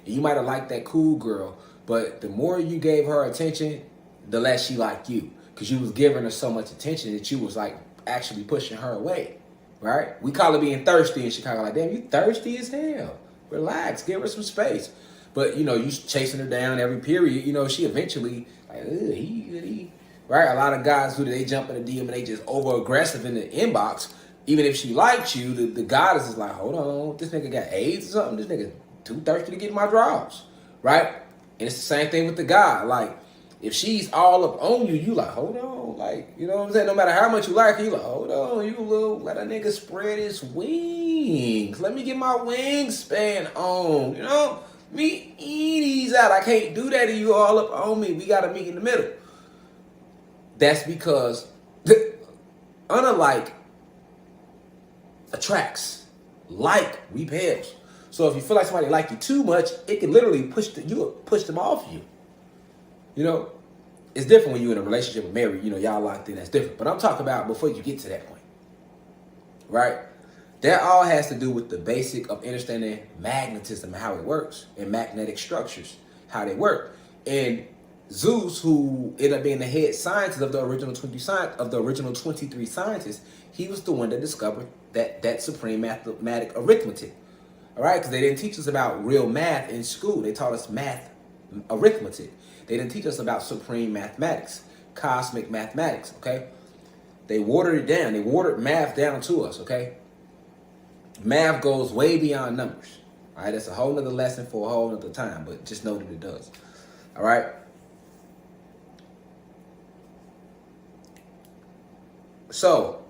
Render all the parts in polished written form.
And you might have liked that cool girl, but the more you gave her attention, the less she liked you. Because you was giving her so much attention that you was like actually pushing her away, right? We call it being thirsty in Chicago. Like, damn, you thirsty as hell. Relax, give her some space. But, you know, you chasing her down every period. You know, she eventually, like, he. Right? A lot of guys who they jump in the DM and they just over aggressive in the inbox. Even if she likes you, the goddess is like, hold on, this nigga got AIDS or something? This nigga too thirsty to get in my drawers. Right? And it's the same thing with the guy. Like, if she's all up on you, you like, hold on. Like, you know what I'm saying? No matter how much you like her, you like, hold on, you little, let a nigga spread his wings. Let me get my wingspan on, you know? Me eat these out. I can't do that to you all up on me. We got to meet in the middle. That's because, unlike attracts, like repels. So if you feel like somebody like you too much, it can literally push them off you. You know, it's different when you're in a relationship with married, you know, y'all locked in, that's different. But I'm talking about before you get to that point, right? That all has to do with the basic of understanding magnetism and how it works, and magnetic structures, how they work. And Zeus, who ended up being the head scientist of the original 23 scientists, he was the one that discovered that supreme mathematic arithmetic. All right, because they didn't teach us about real math in school. They taught us arithmetic. They didn't teach us about supreme mathematics, cosmic mathematics, okay? They watered it down. They watered math down to us, okay? Math goes way beyond numbers, all right? That's a whole nother lesson for a whole nother time, but just know that it does, all right? So,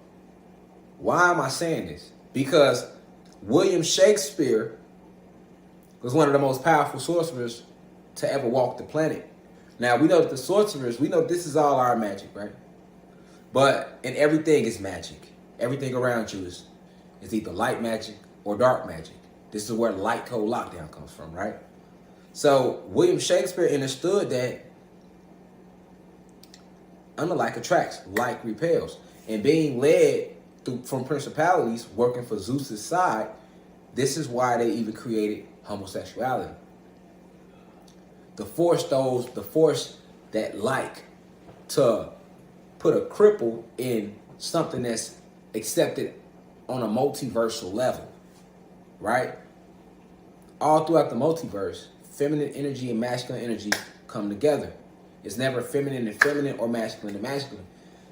why am I saying this? Because William Shakespeare was one of the most powerful sorcerers to ever walk the planet. Now, we know that the sorcerers, we know this is all our magic, right? But, and everything is magic. Everything around you is either light magic or dark magic. This is where light code lockdown comes from, right? So, William Shakespeare understood that unlike attracts, like repels. And being led from principalities working for Zeus's side, this is why they even created homosexuality. The force that like to put a cripple in something that's accepted on a multiversal level, right? All throughout the multiverse, feminine energy and masculine energy come together. It's never feminine and feminine or masculine and masculine.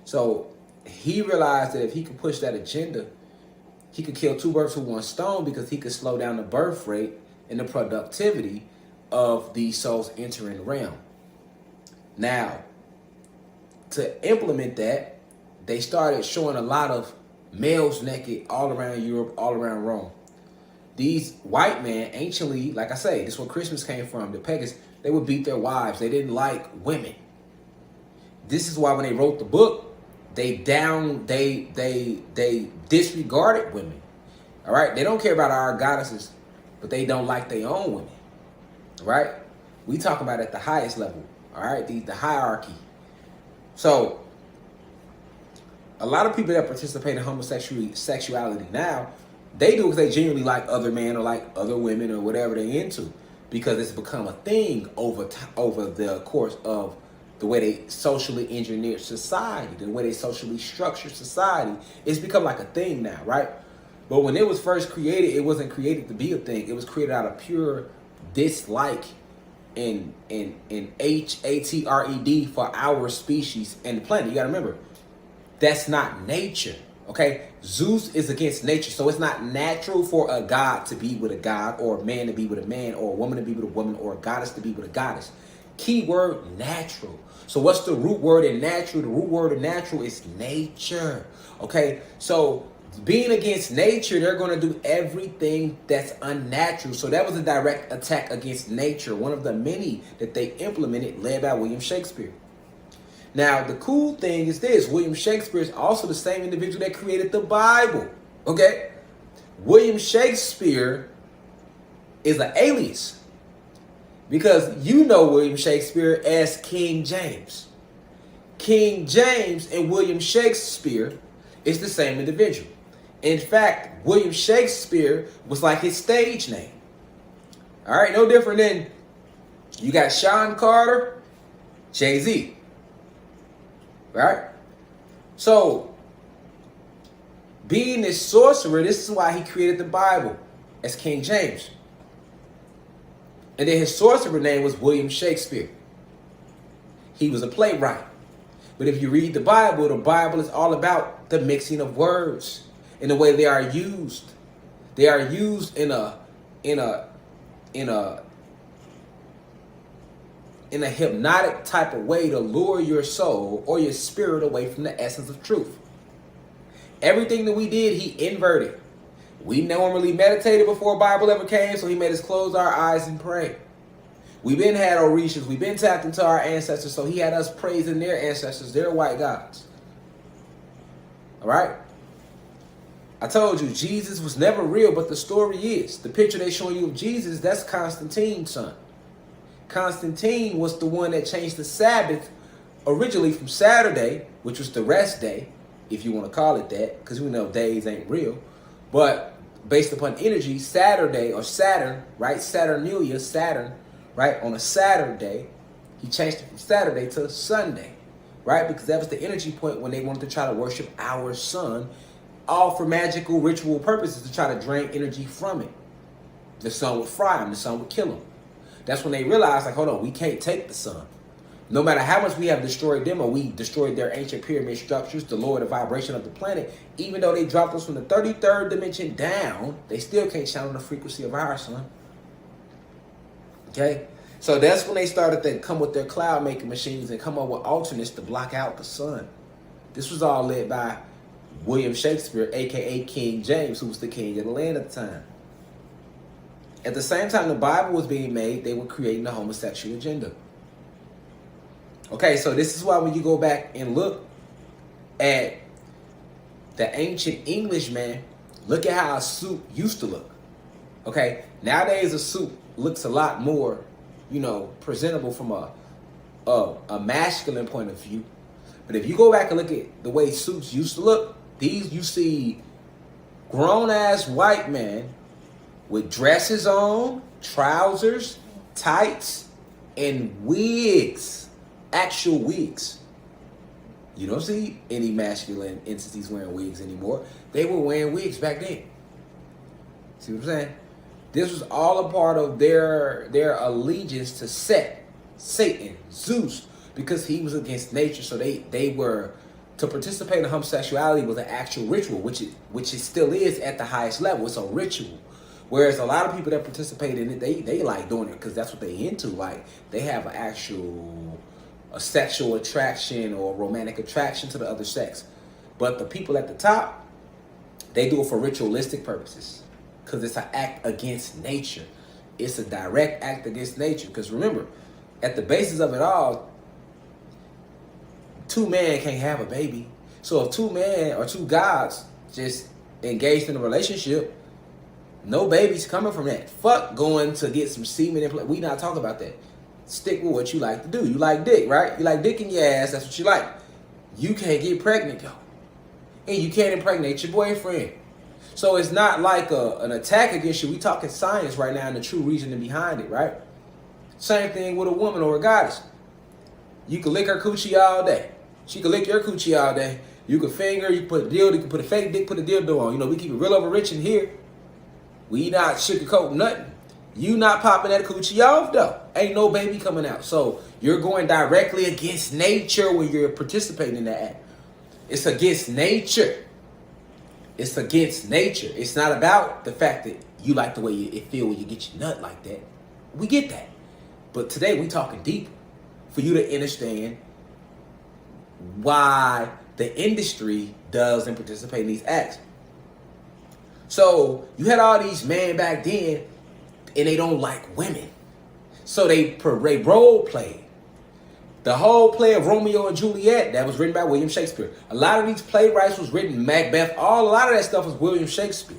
So he realized that if he could push that agenda, he could kill two birds with one stone, because he could slow down the birth rate and the productivity of these souls entering the realm. Now, to implement that, they started showing a lot of males naked all around Europe, all around Rome. These white men, anciently, like I say, this is where Christmas came from. The pagans, they would beat their wives. They didn't like women. This is why when they wrote the book, they disregarded women. All right, they don't care about our goddesses, but they don't like their own women. Right? We talk about at the highest level. All right, the hierarchy. So a lot of people that participate in homosexuality now, they do because they genuinely like other men or like other women or whatever they're into, because it's become a thing over the course of the way they socially engineer society, the way they socially structure society. It's become like a thing now, right? But when it was first created, it wasn't created to be a thing. It was created out of pure dislike and hatred for our species and the planet. You gotta remember, that's not nature. Okay, Zeus is against nature, so it's not natural for a god to be with a god, or a man to be with a man, or a woman to be with a woman, or a goddess to be with a goddess. Key word, natural. So what's the root word in natural? The root word in natural is nature. Okay, so being against nature, they're going to do everything that's unnatural. So that was a direct attack against nature, one of the many that they implemented, led by William Shakespeare. Now, the cool thing is this: William Shakespeare is also the same individual that created the Bible. Okay? William Shakespeare is an alias, because you know William Shakespeare as King James. King James and William Shakespeare is the same individual. In fact, William Shakespeare was like his stage name. All right, no different than you got Sean Carter, Jay-Z. Right? So, being this sorcerer, this is why he created the Bible as King James. And then his sorcerer name was William Shakespeare. He was a playwright. But if you read the Bible is all about the mixing of words and the way they are used. They are used in a hypnotic type of way to lure your soul or your spirit away from the essence of truth. Everything that we did, he inverted. We normally meditated before Bible ever came, so he made us close our eyes and pray. We've been had Orishas. We've been tapped into our ancestors, so he had us praising their ancestors, their white gods. All right? I told you, Jesus was never real, but the story is. The picture they showing you of Jesus, that's Constantine's son. Constantine was the one that changed the Sabbath originally from Saturday, which was the rest day, if you want to call it that, because we know days ain't real. But based upon energy, Saturday or Saturn, right? Saturnalia, Saturn, right? On a Saturday, he changed it from Saturday to Sunday, right? Because that was the energy point when they wanted to try to worship our sun, all for magical ritual purposes to try to drain energy from it. The sun would fry him, the sun would kill him. That's when they realized, like, hold on, we can't take the sun. No matter how much we have destroyed them or we destroyed their ancient pyramid structures, the lower the vibration of the planet, even though they dropped us from the 33rd dimension down, they still can't channel the frequency of our sun. Okay? So that's when they started to come with their cloud making machines and come up with alternates to block out the sun. This was all led by William Shakespeare, aka King James, who was the king of the land at the time. At the same time the Bible was being made, they were creating the homosexual agenda. Okay, so this is why when you go back and look at the ancient English, man, look at how a suit used to look. Okay, nowadays a suit looks a lot more, presentable from a masculine point of view. But if you go back and look at the way suits used to look, you see grown-ass white men with dresses on, trousers, tights, and wigs. Actual wigs. You don't see any masculine entities wearing wigs anymore. They were wearing wigs back then. See what I'm saying? This was all a part of their allegiance to Set, Satan, Zeus, because he was against nature. So they were, to participate in homosexuality was an actual ritual, which it still is at the highest level. It's a ritual. Whereas a lot of people that participate in it, they like doing it because that's what they into. Like, they have an actual a sexual attraction or romantic attraction to the other sex. But the people at the top, they do it for ritualistic purposes because it's an act against nature. It's a direct act against nature. Because remember, at the basis of it all, two men can't have a baby. So if two men or two gods just engaged in a relationship, no baby's coming from that. Fuck going to get some semen and play. We not talking about that. Stick with what you like to do. You like dick, right? You like dick in your ass. That's what you like. You can't get pregnant, though. And you can't impregnate your boyfriend. So it's not like an attack against you. We talking science right now and the true reasoning behind it, right? Same thing with a woman or a goddess. You can lick her coochie all day. She can lick your coochie all day. You can finger, you can put a dildo, you can put a fake dick, put a dildo on. We keep it real over rich in here. We not sugarcoating nothing. You not popping that coochie off, though. Ain't no baby coming out. So you're going directly against nature when you're participating in that act. It's against nature. It's against nature. It's not about the fact that you like the way it feel when you get your nut like that. We get that. But today we talking deep for you to understand why the industry does and participate in these acts. So you had all these men back then and they don't like women. So they role play. The whole play of Romeo and Juliet, that was written by William Shakespeare. A lot of these playwrights was written, Macbeth, a lot of that stuff was William Shakespeare.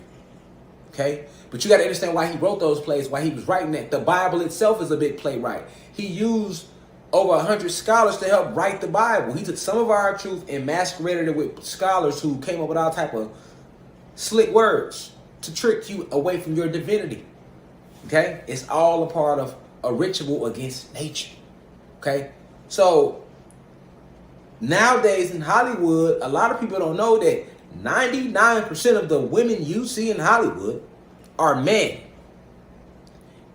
Okay? But you got to understand why he wrote those plays, why he was writing that. The Bible itself is a big playwright. He used over 100 scholars to help write the Bible. He took some of our truth and masqueraded it with scholars who came up with all type of slick words to trick you away from your divinity. Okay? It's all a part of a ritual against nature. Okay? So nowadays in Hollywood, a lot of people don't know that 99% of the women you see in Hollywood are men.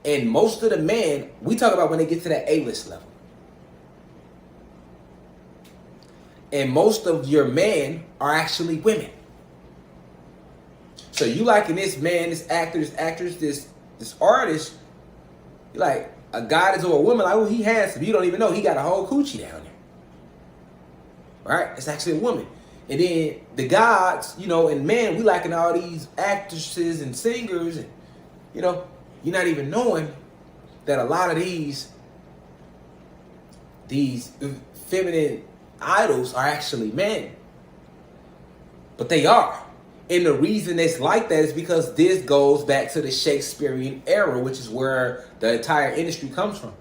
And most of the men, we talk about when they get to that A-list level. And most of your men are actually women. So you liking this man, this actor, this actress, this artist, you're like, a guy that's or a woman, like, oh, he handsome. You don't even know he got a whole coochie down there. Right? It's actually a woman. And then the gods, you know, and men, we liking all these actresses and singers, and you know, you're not even knowing that a lot of these feminine idols are actually men. But they are. And the reason it's like that is because this goes back to the Shakespearean era, which is where the entire industry comes from.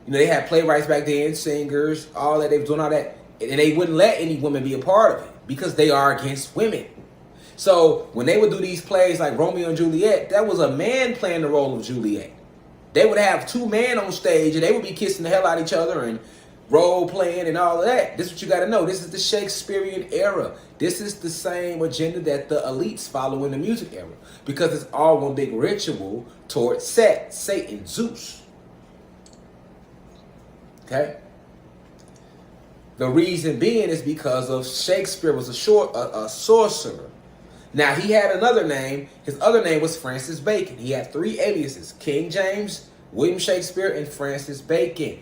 You know, they had playwrights back then, singers, all that. They were doing all that. And they wouldn't let any woman be a part of it because they are against women. So when they would do these plays like Romeo and Juliet, that was a man playing the role of Juliet. They would have two men on stage and they would be kissing the hell out of each other and role playing and all of that. This is what you got to know. This is the Shakespearean era. This is the same agenda that the elites follow in the music era, because it's all one big ritual towards Set, Satan, Zeus. Okay? The reason being is because of Shakespeare was a sorcerer. Now, he had another name. His other name was Francis Bacon. He had three aliases: King James, William Shakespeare, and Francis Bacon.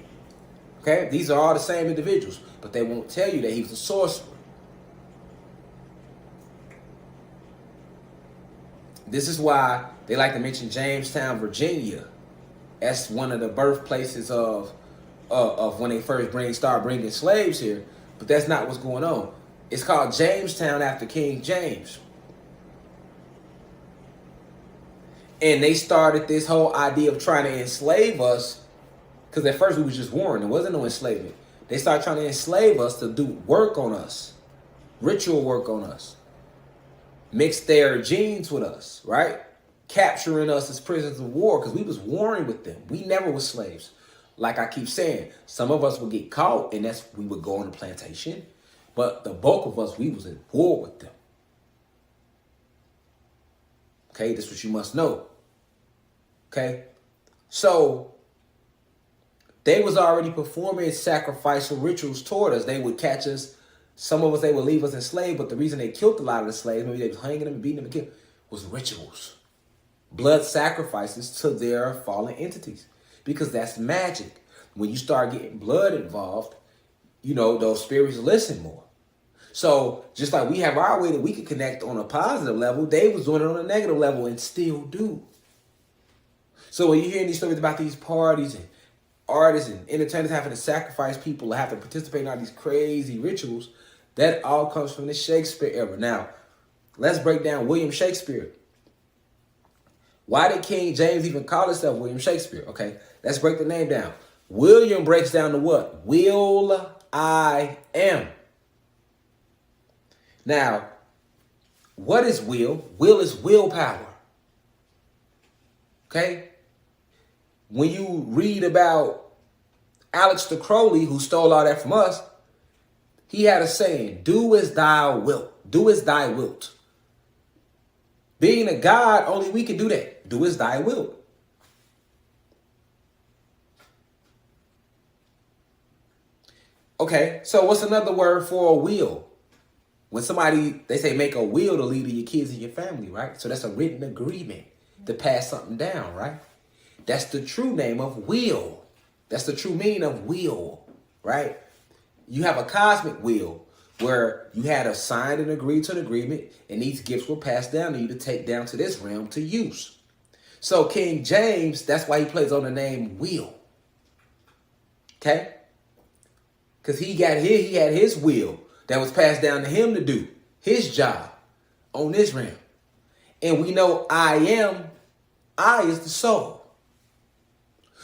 Okay? These are all the same individuals, but they won't tell you that he was a sorcerer. This is why they like to mention Jamestown, Virginia, as one of the birthplaces of when they first start bringing slaves here. But that's not what's going on. It's called Jamestown after King James. And they started this whole idea of trying to enslave us, because at first we was just warring. There wasn't no enslavement. They started trying to enslave us to do work on us, ritual work on us, mix their genes with us, right? Capturing us as prisoners of war, because we was warring with them. We never was slaves. Like I keep saying, some of us would get caught, and we would go on the plantation. But the bulk of us, we was at war with them. Okay, that's what you must know. Okay, so they was already performing sacrificial rituals toward us. They would catch us. Some of us, they would leave us enslaved, but the reason they killed a lot of the slaves, maybe they was hanging them and beating them and killing, was rituals. Blood sacrifices to their fallen entities. Because that's magic. When you start getting blood involved, you know, those spirits listen more. So just like we have our way that we can connect on a positive level, they was doing it on a negative level and still do. So when you hear these stories about these parties and artists and entertainers having to sacrifice people or have to participate in all these crazy rituals, that all comes from the Shakespeare era. Now, let's break down William Shakespeare. Why did King James even call himself William Shakespeare? Okay, let's break the name down. William breaks down to what? Will I am. Now, what is will? Will is willpower. Okay? When you read about Aleister Crowley, who stole all that from us, he had a saying, do as thou wilt. Do as thy wilt. Being a God, only we can do that. Do as thy wilt. Okay, so what's another word for a will? When they say make a will to leave to your kids and your family, right? So that's a written agreement to pass something down, right? That's the true name of will. That's the true meaning of will, right? You have a cosmic will where you had to sign and agree to an agreement, and these gifts were passed down to you to take down to this realm to use. So King James, that's why he plays on the name Will. Okay? Because he had his will that was passed down to him to do his job on this realm. And we know I is the soul.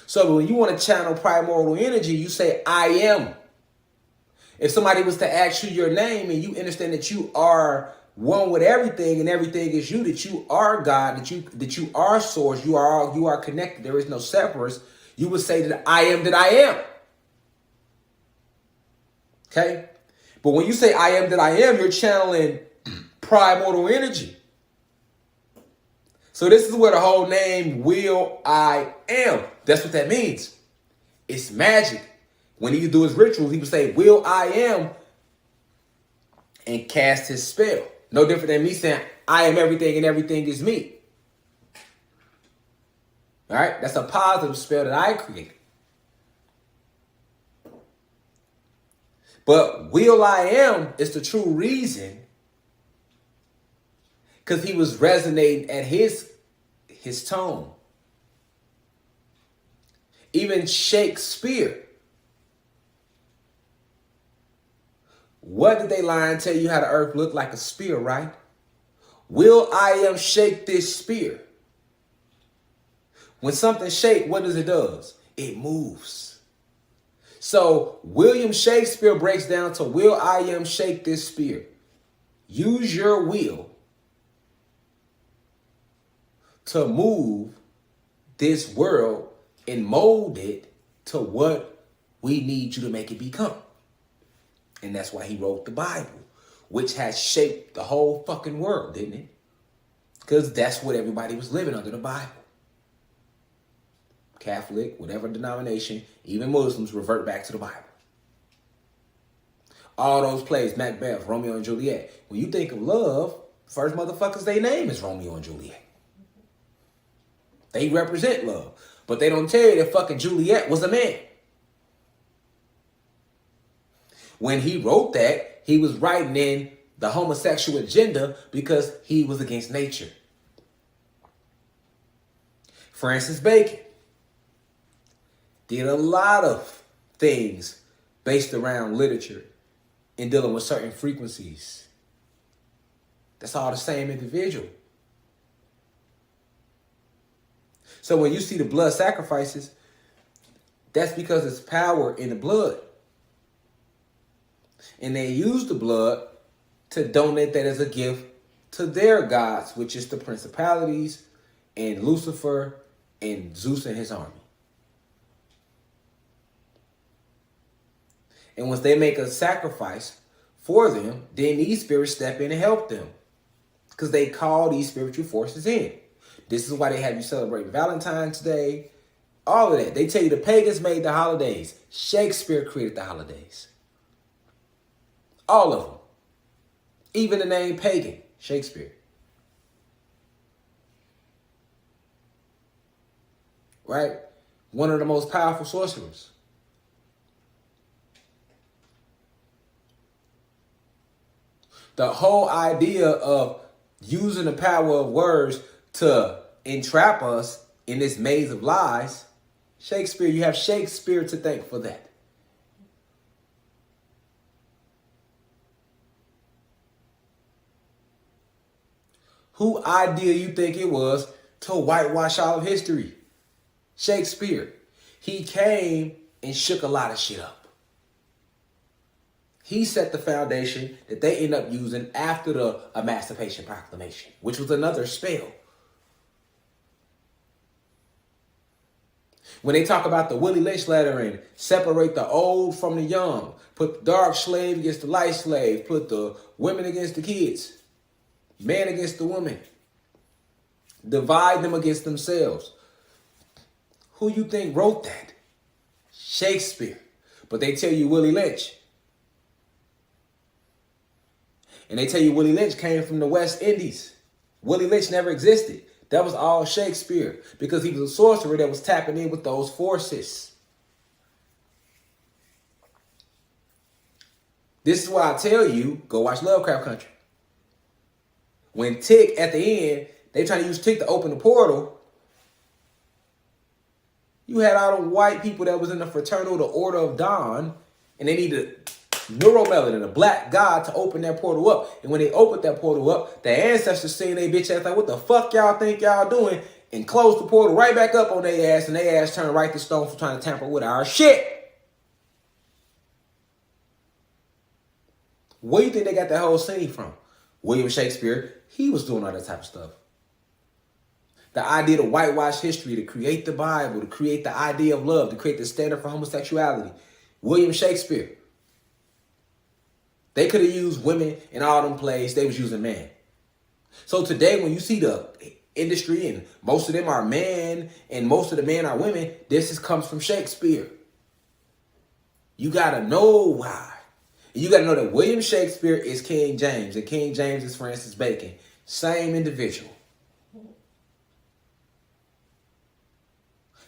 So when you want to channel primordial energy, you say I am. If somebody was to ask you your name and you understand that you are one with everything, and everything is you, that you are God, that you are source, you are connected, there is no separate, you would say that I am that I am. Okay? But when you say I am that I am, you're channeling primordial energy. So this is where the whole name Will I Am, that's what that means. It's magic. When he would do his rituals, he would say, Will I Am, and cast his spell. No different than me saying, I am everything and everything is me. All right? That's a positive spell that I created. But Will I Am is the true reason, because he was resonating at his tone. Even Shakespeare. What did they lie and tell you how the earth looked like a spear, right? Will I Am shake this spear? When something shakes, what does it do? It moves. So William Shakespeare breaks down to Will I Am shake this spear? Use your will to move this world and mold it to what we need you to make it become. And that's why he wrote the Bible, which has shaped the whole fucking world, didn't it? Because that's what everybody was living under, the Bible. Catholic, whatever denomination, even Muslims revert back to the Bible. All those plays, Macbeth, Romeo and Juliet. When you think of love, first motherfuckers they name is Romeo and Juliet. They represent love. But they don't tell you that fucking Juliet was a man. When he wrote that, he was writing in the homosexual agenda because he was against nature. Francis Bacon did a lot of things based around literature and dealing with certain frequencies. That's all the same individual. So when you see the blood sacrifices, that's because it's power in the blood. And they use the blood to donate that as a gift to their gods, which is the principalities and Lucifer and Zeus and his army. And once they make a sacrifice for them, then these spirits step in and help them, because they call these spiritual forces in. This is why they have you celebrate Valentine's Day, all of that. They tell you the pagans made the holidays. Shakespeare created the holidays. All of them. Even the name pagan, Shakespeare. Right? One of the most powerful sorcerers. The whole idea of using the power of words to entrap us in this maze of lies, Shakespeare, you have Shakespeare to thank for that. Who idea you think it was to whitewash all of history? Shakespeare. He came and shook a lot of shit up. He set the foundation that they end up using after the Emancipation Proclamation, which was another spell. When they talk about the Willie Lynch letter and separate the old from the young, put the dark slave against the light slave, put the women against the kids, man against the woman, divide them against themselves. Who you think wrote that? Shakespeare. But they tell you Willie Lynch. And they tell you Willie Lynch came from the West Indies. Willie Lynch never existed. That was all Shakespeare, because he was a sorcerer that was tapping in with those forces. This is why I tell you, go watch Lovecraft Country. When Tick, at the end, they try to use Tick to open the portal, you had all the white people that was in the fraternal, the Order of Dawn, and they needed neuromelanin, a black god, to open that portal up. And when they opened that portal up, the ancestors seen they bitch ass like, what the fuck y'all think y'all doing? And closed the portal right back up on their ass, and their ass turned right to stone for trying to tamper with our shit. Where do you think they got that whole scene from? William Shakespeare, he was doing all that type of stuff. The idea to whitewash history, to create the Bible, to create the idea of love, to create the standard for homosexuality. William Shakespeare. They could have used women in all them plays. They was using men. So today when you see the industry and most of them are men and most of the men are women, comes from Shakespeare. You got to know why. You got to know that William Shakespeare is King James and King James is Francis Bacon. Same individual.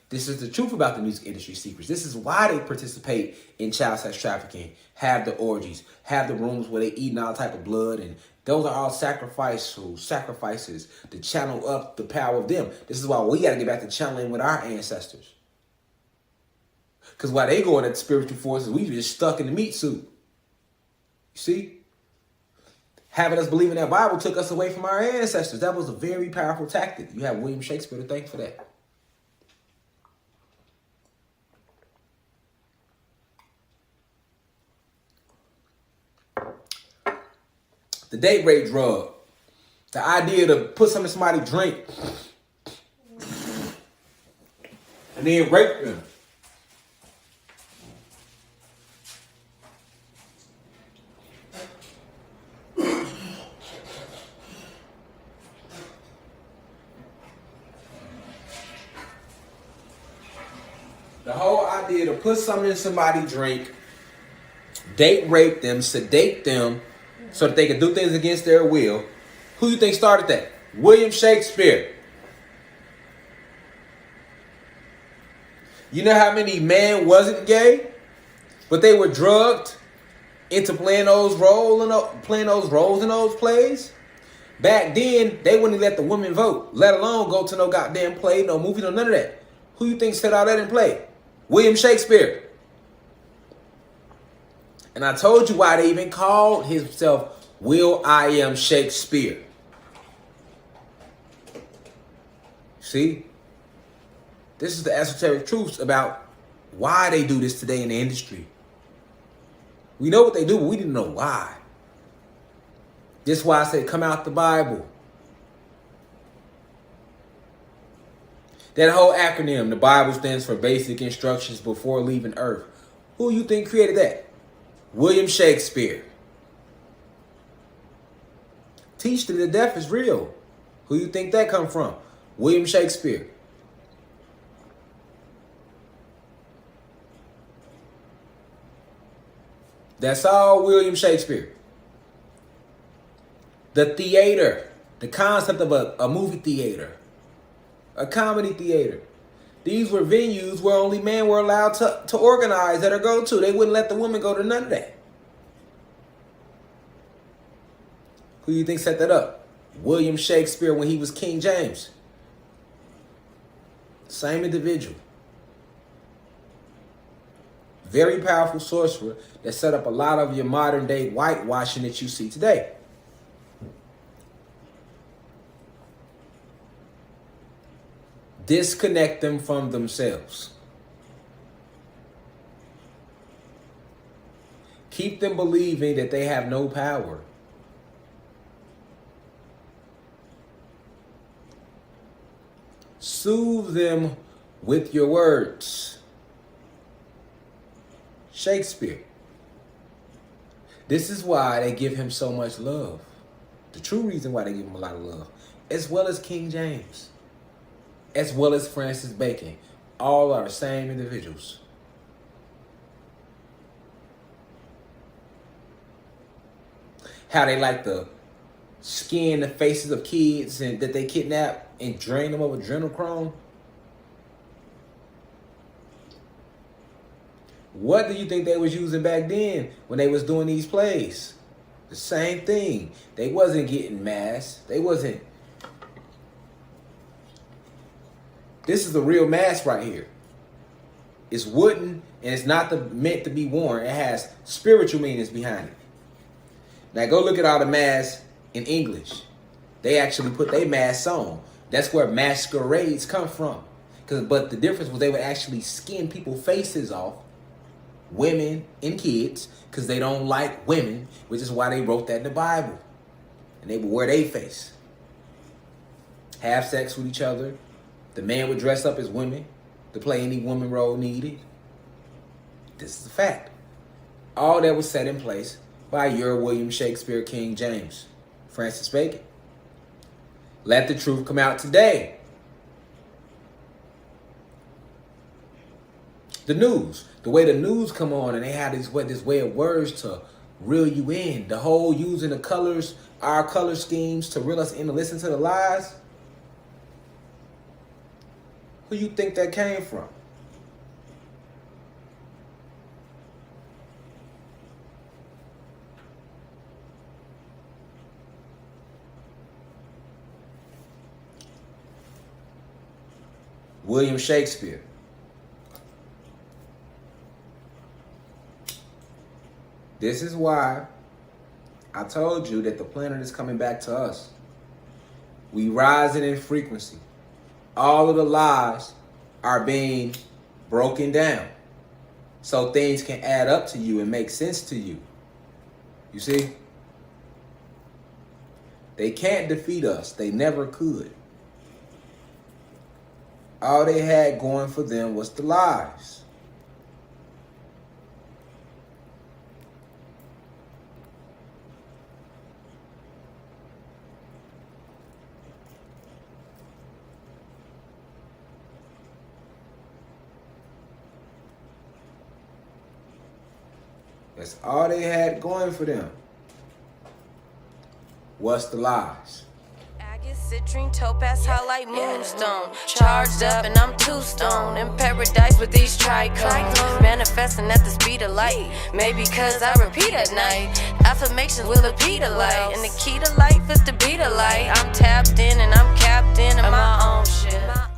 This is the truth about the music industry secrets. This is why they participate in child sex trafficking, have the orgies, have the rooms where they eat all type of blood, and those are all sacrifices to channel up the power of them. This is why we got to get back to channeling with our ancestors. Because while they go into spiritual forces, we just stuck in the meat suit. You see? Having us believe in that Bible took us away from our ancestors. That was a very powerful tactic. You have William Shakespeare to thank for that. The date rape drug. The idea to put something in somebody's drink and then rape them. The whole idea to put something in somebody's drink, date rape them, sedate them, so that they can do things against their will. Who you think started that? William Shakespeare. You know how many men wasn't gay, but they were drugged into playing those roles in those plays? Back then, they wouldn't let the women vote, let alone go to no goddamn play, no movie, no none of that. Who you think set all that in play? William Shakespeare. And I told you why they even called himself William Shakespeare. See? This is the esoteric truths about why they do this today in the industry. We know what they do, but we didn't know why. This is why I said come out the Bible. That whole acronym, the Bible stands for Basic Instructions Before Leaving Earth. Who you think created that? William Shakespeare. Teach that the death is real. Who you think that come from? William Shakespeare. That's all William Shakespeare. The theater, the concept of a movie theater, a comedy theater. These were venues where only men were allowed to organize that or go to. They wouldn't let the women go to none of that. Who do you think set that up? William Shakespeare when he was King James. Same individual. Very powerful sorcerer that set up a lot of your modern day whitewashing that you see today. Disconnect them from themselves. Keep them believing that they have no power. Soothe them with your words. Shakespeare. This is why they give him so much love. The true reason why they give him a lot of love. As well as King James. As well as Francis Bacon. All are the same individuals. How they like to skin the faces of kids and that they kidnap and drain them of adrenochrome. What do you think they was using back then when they was doing these plays? The same thing. They wasn't getting masked. They wasn't. This is the real mask right here. It's wooden and it's not meant to be worn. It has spiritual meanings behind it. Now go look at all the masks in English. They actually put their masks on. That's where masquerades come from. But the difference was they would actually skin people's faces off, women and kids, because they don't like women, which is why they wrote that in the Bible. and they would wear their face. Have sex with each other. The man would dress up as women to play any woman role needed. This is a fact. All that was set in place by your William Shakespeare King James, Francis Bacon. Let the truth come out today. The news, the way the news come on, and they have this way of words to reel you in. The whole using the colors, our color schemes to reel us in to listen to the lies. Who you think that came from? William Shakespeare. This is why I told you that the planet is coming back to us. We rising in frequency. All of the lies are being broken down so things can add up to you and make sense to you. You see? They can't defeat us. They never could. All they had going for them was the lies. That's all they had going for them. What's the lies? Agate, citrine, topaz, highlight, moonstone. Charged up and I'm two stone. In paradise with these trichones. Manifesting at the speed of light. Maybe cause I repeat at night. Affirmations will repeat a light. And the key to life is to be the light. I'm tapped in and I'm captain of my own shit.